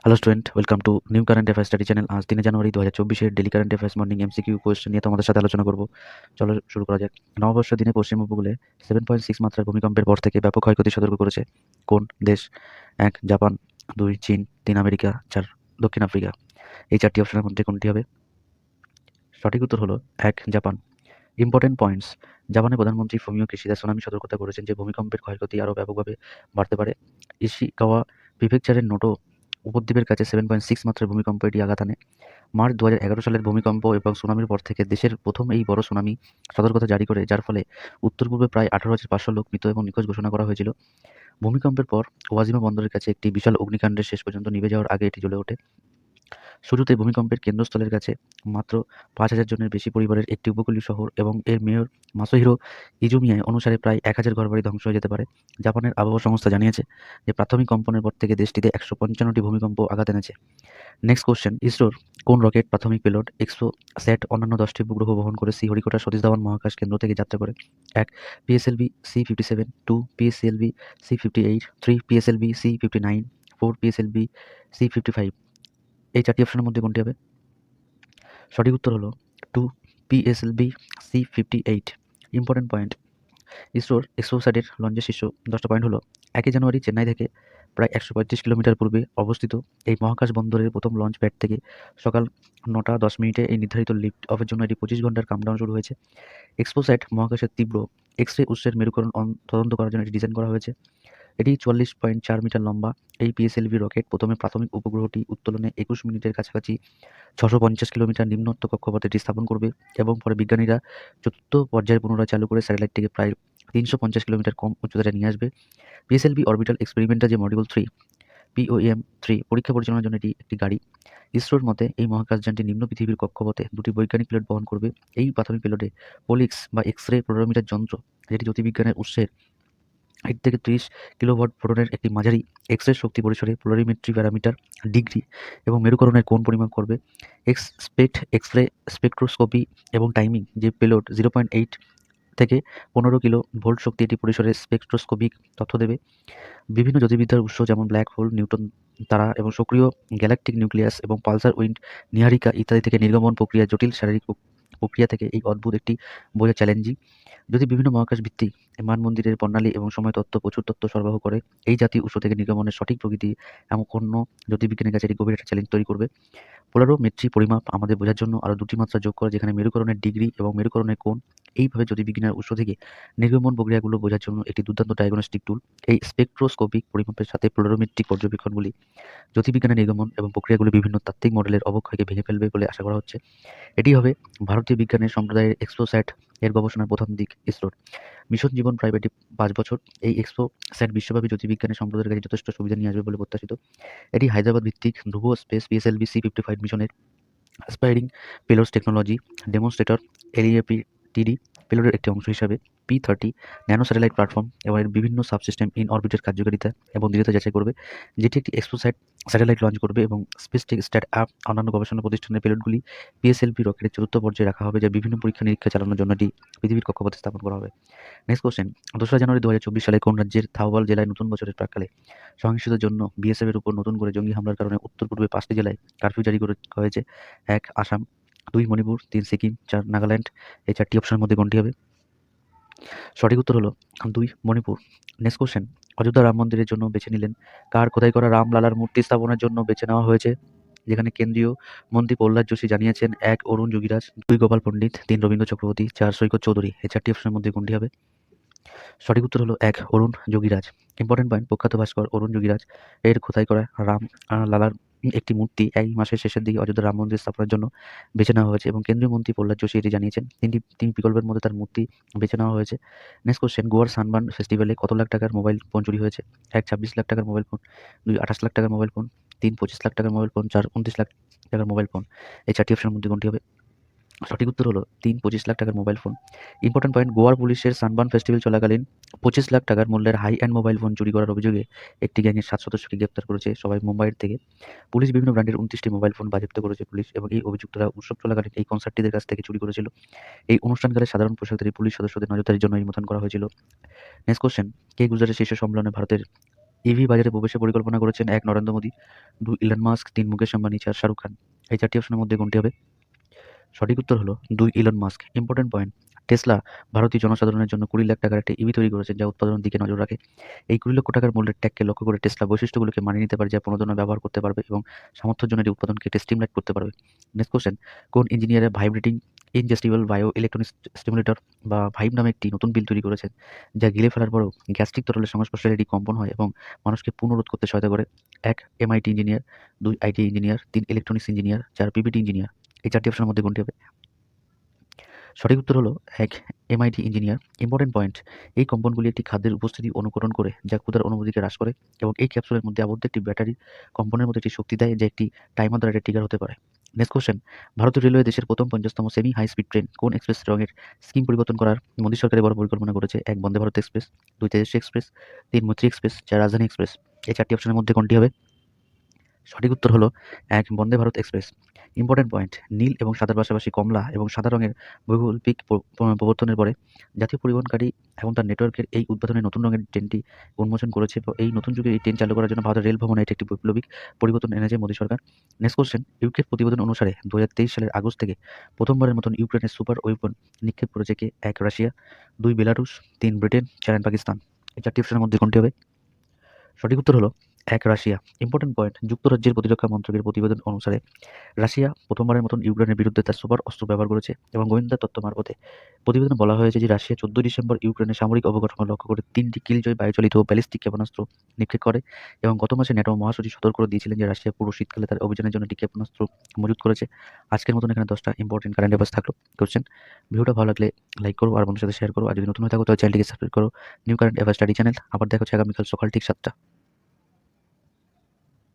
Hello student, welcome to new current affairs study channel. আজ 3 জানুয়ারি 2024 daily current affairs morning MCQ question নিয়ে তোমাদের সাথে আলোচনা করব। চলো শুরু করা যাক। নববর্ষের দিনে পশ্চিম উপকূলে 7.6 মাত্রার ভূমিকম্পের পর থেকে ব্যাপক ক্ষয়ক্ষতি সতর্ক করেছে কোন দেশ? 1 জাপান, 2 চীন, 3 আমেরিকা, 4 দক্ষিণ আফ্রিকা। এই 4টি অপশনের মধ্যে কোনটি হবে? সঠিক উত্তর হলো 1 জাপান। Important points. জাপানের প্রধানমন্ত্রী ফুমিও কিশিদা সুনামি সতর্কতা করেছেন যে ভূমিকম্পের ক্ষয়ক্ষতি আরও ব্যাপকভাবে বাড়তে পারে। ইশিকাওয়া প্রিফেকচারের নোটো উপদ্বীপের কাছে 7.6 মাত্রার ভূমিকম্প এটি আঘাত আনে। মার্চ 2011 সালের ভূমিকম্প এবং সুনামির পর থেকে দেশের প্রথম এই বড় সুনামি সতর্কতা জারি করে, যার ফলে উত্তর-পূর্বে প্রায় 18,500 লোক মৃত এবং নিখোঁজ ঘোষণা করা হয়েছিল। ভূমিকম্পের পর ওয়াজিমা বন্দরের কাছে একটি বিশাল অগ্নিকাণ্ডের শেষ পর্যন্ত নিভে যাওয়ার আগে এটি জ্বলে ওঠে। শুরুতে ভূমিকম্পের কেন্দ্রস্থলের কাছে মাত্র 5,000 জনের বেশি পরিবারের একটি উপকূলীয় শহর এবং এর মেয়র মাসোহিরো ইজুমিয়া অনুসারে প্রায় 1,000 ঘরবাড়ি ধ্বংস হয়ে যেতে পারে। জাপানের আবহাওয়া সংস্থা জানিয়েছে যে প্রাথমিক কম্পনের পর থেকে দেশটিতে 155টি ভূমিকম্প আঘাত এনেছে। নেক্সট কোশ্চেন, ইসরোর কোন রকেট প্রাথমিক পেলোড এক্সো স্যাট অন্যান্য 10টি উপগ্রহ বহন করে শ্রীহরিকোটা সতীশ ধাওয়ান মহাকাশ কেন্দ্র থেকে যাত্রা করে? 1 PSLV C-57, 2 PSLV C-58, 3 PSLV C-59, 4 PSLV C-55। এই 4টি অপশনের মধ্যে কোনটি হবে? সঠিক উত্তর হলো 2 পিএসএলভি C-58। Important point. ইসরোর এক্সোস্যাটের লঞ্চের শীর্ষ 10টা পয়েন্ট হলো: 1 জানুয়ারি চেন্নাই থেকে প্রায় 135 কিলোমিটার পূর্বে অবস্থিত এই মহাকাশ বন্দরের প্রথম লঞ্চ প্যাড থেকে সকাল 9টা 10 মিনিটে এই নির্ধারিত লিফট অফের জন্য এটি 25 ঘন্টার কাউন্টডাউন শুরু হয়েছে। এক্সপোস্যাট মহাকাশের তীব্র এক্স-রে উৎসের মেরুকরণ তদন্ত করার জন্য এটি ডিজাইন করা হয়েছে। এটি 44.4 মিটার লম্বা। এই পিএসএলভি রকেট প্রথমে প্রাথমিক উপগ্রহটি উত্তোলনে 21 মিনিটের কাছাকাছি 650 কিলোমিটার নিম্নত্ব কক্ষপথে এটি স্থাপন করবে এবং পরে বিজ্ঞানীরা চতুর্থ পর্যায়ে পুনরায় চালু করে স্যাটেলাইটটিকে প্রায় 350 কিলোমিটার কম উচ্চতায় নিয়ে আসবে। পিএসএলভি অরবিটাল এক্সপেরিমেন্টাল যে মডিউল 3 POEM-3 পরীক্ষা পরিচালনার জন্য এটি একটি গাড়ি। ইসরোর মতে এই মহাকাশযানটি নিম্ন পৃথিবীর কক্ষপথে 2টি বৈজ্ঞানিক পেলোড বহন করবে। এই প্রাথমিক পেলোডে পোলিক্স বা এক্স-রে পোলারোমিটার যন্ত্র, যেটি জ্যোতির্বিজ্ঞানের উৎসের 8 থেকে 30 কিলোওয়াট ফোটনের একটি মাঝারি এক্স-রে শক্তি পরিসরে পোলারিমেট্রি প্যারামিটার, ডিগ্রি এবং মেরুকরণের কোণ পরিমাপ করবে। এক্স-রে স্পেকট্রোস্কোপি এবং টাইমিং যে পেলোড 0.8 থেকে 15 কিলো ভোল্ট শক্তি এটি পরিসরে স্পেকট্রোস্কোপিক তথ্য দেবে। বিভিন্ন জ্যোতির্বিদ্যার উৎস যেমন ব্ল্যাক হোল, নিউট্রন তারা এবং সক্রিয় গ্যালাকটিক নিউক্লিয়াস এবং পালসার উইন্ড নীহারিকা ইত্যাদি থেকে নির্গমন প্রক্রিয়া, জটিল শারীরিক প্রক্রিয়া থেকে এই অদ্ভুত একটি বোঝা চ্যালেঞ্জিং। যদি বিভিন্ন মহাকাশ ভিত্তিক মানমন্দিরের প্রণালী এবং সময় তত্ত্ব প্রচুর তথ্য সরবরাহ করে, এই জাতীয় উৎস থেকে নির্গমনের সঠিক প্রকৃতি এমন কোনো জ্যোতির্বিজ্ঞানীর কাছে এটি গভীর একটা চ্যালেঞ্জ তৈরি করবে। পোলারোমেট্রি পরিমাপ আমাদের বোঝার জন্য আরও 2টি মাত্রা যোগ করে, যেখানে মেরুকরণের ডিগ্রি এবং মেরুকরণের কোণ। এইভাবে জ্যোতির্বিজ্ঞানের উৎস থেকে নির্গমন প্রক্রিয়াগুলো বোঝার জন্য একটি দুর্দান্ত ডায়াগনস্টিক টুল। এই স্পেকট্রোস্কোপিক পরিমাপের সাথে পোলারোমেট্রিক পর্যবেক্ষণগুলি জ্যোতির্বিজ্ঞানের নির্গমন এবং প্রক্রিয়াগুলি বিভিন্ন তাত্ত্বিক মডেলের অবক্ষয়কে ভেঙে ফেলবে বলে আশা করা হচ্ছে। এটি হবে ভারতীয় বিজ্ঞানের সম্প্রদায়ের এক্সোস্যাট এর গবেষণার প্রথম দিক। ইসরোর মিশন জীবন প্রায় 5 বছর। এই এক্সোস্যাট বিশ্বব্যাপী জ্যোতির্বিজ্ঞানের সম্প্রদায়ের কাছে যথেষ্ট সুবিধা নিয়ে আসবে বলে প্রত্যাশিত। এটি হায়দ্রাবাদ ভিত্তিক ধ্রুব স্পেস পিএসএলভি C-55 মিশনের অ্যাসপাইরিং পেলোডস টেকনোলজি ডেমনস্ট্রেটর LEAPTD পেলোডের একটি অংশ হিসাবে P-30 ন্যানো স্যাটেলাইট প্ল্যাটফর্ম এবং এর বিভিন্ন সাবসিস্টেম ইন অরবিটের কার্যকারিতা এবং দৃঢ়তা যাচাই করবে, যেটি একটি এক্সোস্যাট স্যাটেলাইট লঞ্চ করবে। এবং স্পেসটেক স্টার্ট-আপ অন্যান্য গবেষণা প্রতিষ্ঠানের পেলোডগুলি পিএসএলভি রকেটের চতুর্থ পর্যায়ে রাখা হবে, যা বিভিন্ন পরীক্ষা-নিরীক্ষা চালানোর জন্য এটি পৃথিবীর কক্ষপথে স্থাপন করা হবে। নেক্সট কোশ্চেন, 2রা জানুয়ারি 2024 সালে কোন রাজ্যের থাওবাল জেলায় নতুন বছরের প্রাক্কালে সহিংসতার জন্য বিএসএফ এর উপর নতুন করে জঙ্গি হামলার কারণে উত্তর-পূর্বে 5টি জেলায় কারফিউ জারি করা হয়েছে? 1 আসাম, 2 মণিপুর, 3 সিকিম, 4 নাগাল্যান্ড। এই 4টি অপশনের মধ্যে কোনটি হবে? সঠিক উত্তর হলো 2 মণিপুর। নেক্সট কোশ্চেন, অযোধ্যা রাম মন্দিরের জন্য বেছে নিলেন কার খোদাই করা রামলালার মূর্তি স্থাপনের জন্য বেছে নেওয়া হয়েছে? যেখানে কেন্দ্রীয় মন্ত্রী প্রহ্লাদ যোশী জানিয়েছেন 1 অরুণ যোগীরাজ, 2 গোপাল পণ্ডিত, 3 রবীন্দ্র চক্রবর্তী, 4 সৈকত চৌধুরী। এই 4টি অপশনের মধ্যে কোনটি হবে? সঠিক উত্তর হলো 1 অরুণ যোগীরাজ। ইম্পর্টেন্ট পয়েন্ট, প্রখ্যাত ভাস্কর অরুণ যোগীরাজ এর খোদাই করা রাম লালার একটি মূর্তি এই মাসের শেষের দিকে অযোধ্যা রাম মন্দির স্থাপনের জন্য বেছে নেওয়া হয়েছে এবং কেন্দ্রীয় মন্ত্রী প্রহ্লাদ যোশী এটি জানিয়েছেন। তিন বিকল্পের মধ্যে তার মূর্তি বেছে নেওয়া হয়েছে। নেক্সট কোশ্চেন, গোয়ার সানবার্ন ফেস্টিভ্যালে কত লাখ টাকার মোবাইল ফোন চুরি হয়েছে? 1 26 লাখ টাকার মোবাইল ফোন, 2 28 লাখ টাকার মোবাইল ফোন, 3 25 লাখ টাকার মোবাইল ফোন, 4 29 লাখ টাকার মোবাইল ফোন। এই 4টি অপশনের মধ্যে কোনটি হবে? সঠিক উত্তর হলো 3 25 লাখ টাকার মোবাইল ফোন। ইম্পর্টেন্ট পয়েন্ট, গোয়ার পুলিশের সানবার্ন ফেস্টিভ্যাল চলাকালীন 25 লাখ টাকার মূল্যের হাই এন্ড মোবাইল ফোন চুরি করার অভিযোগে একটি গ্যাংয়ের 7 সদস্যকে গ্রেপ্তার করেছে সবাই মুম্বাইয়ের থেকে। পুলিশ বিভিন্ন ব্র্যান্ডের 29টি মোবাইল ফোন বাজেয়াপ্ত করেছে পুলিশ এবং এই অভিযুক্তরা উৎসব চলাকালীন এই কনসার্টটিদের কাছ থেকে চুরি করেছিল। এই অনুষ্ঠানকালে সাধারণ পোশাকধারী পুলিশ সদস্যদের নজরদারির জন্য এই মোতায়েন করা হয়েছিল। নেক্সট কোশ্চেন, কে গুজরাটের শীর্ষ সম্মেলনে ভারতের ইভি বাজারে প্রবেশের পরিকল্পনা করেছেন? 1 নরেন্দ্র মোদী, 2 ইলন মাস্ক, 3 মুকেশ আম্বানি, 4 শাহরুখ খান। এই 4টি অপশনের মধ্যে কোনটি হবে? সঠিক উত্তর হলো 2 Elon Musk. Important point, Tesla ভারতীয় জনসাধারণের জন্য 20 লাখ টাকার একটি ইভি তৈরি করেছেন যা উৎপাদনের দিকে নজর রাখে। এই 20 লক্ষ টাকার মূল্যের ট্যাগকে লক্ষ্য করে টেসলা বৈশিষ্ট্যগুলোকে মানিয়ে নিতে পারে যা পুনর্জন্ম ব্যবহার করতে পারবে এবং সামর্থ্যের জন্য এটি উৎপাদনকে স্টিমুলেট করতে পারবে। নেক্সট কোশ্চেন, কোন engineer vibrating ingestible bio electronic stimulator বা ভাইব নামে একটি নতুন পিল তৈরি করেছেন যা গিলে ফেলার পরেও গ্যাস্ট্রিক তরলের সংস্পর্শে এটি কম্পন হয় এবং মানুষকে পুনরুৎ করতে সহায়তা করে? 1 MIT engineer, 2 IT engineer, 3 electronics engineer, 4 PPT engineer. এই 4টি অপশনের মধ্যে কোনটি হবে? সঠিক উত্তর হলো 1 এমআইটি ইঞ্জিনিয়ার। ইম্পর্টেন্ট পয়েন্ট, এই কম্পনগুলি একটি খাদ্যের উপস্থিতি অনুকরণ করে যা ক্ষুধার অনুভূতিকে হ্রাস করে এবং এই ক্যাপসুলের মধ্যে আবদ্ধ একটি ব্যাটারি কম্পনের মধ্যে একটি শক্তি দেয় যা একটি টাইমার দ্বারা ট্রিগার হতে পারে। নেক্সট কোশ্চেন, ভারতীয় রেলওয়ে দেশের প্রথম 50তম সেমি হাই স্পিড ট্রেন কোন এক্সপ্রেস রঙের স্কিম পরিবর্তন করার মোদী সরকারের বড় পরিকল্পনা করেছে? 1 বন্দে ভারত এক্সপ্রেস, 2 তেজস্বী এক্সপ্রেস, 3 মৈত্রী এক্সপ্রেস, 4 রাজধানী এক্সপ্রেস। এই 4টি অপশনের মধ্যে কোনটি হবে? সঠিক উত্তর হলো 1 Vande Bharat express. Important point, নীল এবং সাদার পাশাপাশি কমলা এবং সাদা রঙের বৈকল্পিক প্রবর্তনের পরে জাতীয় পরিবহনকারী এবং তার নেটওয়ার্কের এই উদ্বোধনে নতুন রঙের ট্রেনটি উন্মোচন করেছে। এই নতুন যুগে এই ট্রেন চালু করার জন্য ভারতের রেল ভবনে এটি একটি বৈপ্লবিক পরিবর্তন এনেছে মোদী সরকার। নেক্সট কোশ্চেন, ইউকের প্রতিবেদন অনুসারে 2023 সালের আগস্ট থেকে প্রথমবারের মতন ইউক্রেনের সুপার ওয়েপন নিক্ষেপ করেছে কে? 1 রাশিয়া, 2 বেলারুশ, 3 ব্রিটেন, 4 পাকিস্তান। এই 4টি অপশনের মধ্যে কোনটি হবে? সঠিক উত্তর হলো 1 রাশিয়া। ইম্পর্টেন্ট পয়েন্ট, যুক্তরাজ্যের প্রতিরক্ষা মন্ত্রকের প্রতিবেদন অনুসারে রাশিয়া প্রথমবারের মতন ইউক্রেনের বিরুদ্ধে তার সুপার অস্ত্র ব্যবহার করেছে এবং গোয়েন্দা তথ্য মারফতে প্রতিবেদনে বলা হয়েছে যে রাশিয়া 14 ডিসেম্বর ইউক্রেনের সামরিক অবকাঠামো লক্ষ্য করে 3টি কিলজয় বায়ুচালিত ও ব্যালিস্টিক ক্ষেপণাস্ত্র নিক্ষেপ করে এবং গত মাসে ন্যাটো মহাসচিব সতর্ক করে দিয়েছিলেন যে রাশিয়া পুরো শীতকালে তার অভিযানের জন্য একটি ক্ষেপণাস্ত্র মজুত করেছে। আজকের মতন এখানে 10টা ইম্পর্টেন্ট কারেন্ট অ্যাফেয়ার্স থাকলো। কোশ্চেন, ভিডিওটা ভালো লাগলে লাইক করো আর বন্ধুদের সাথে শেয়ার করো আর যদি নতুন হয়ে থাকো তাহলে চ্যানেলটিকে সাবস্ক্রাইব করো। New current affairs study channel. আবার দেখা হচ্ছে আগামীকাল সকাল ঠিক 7টা।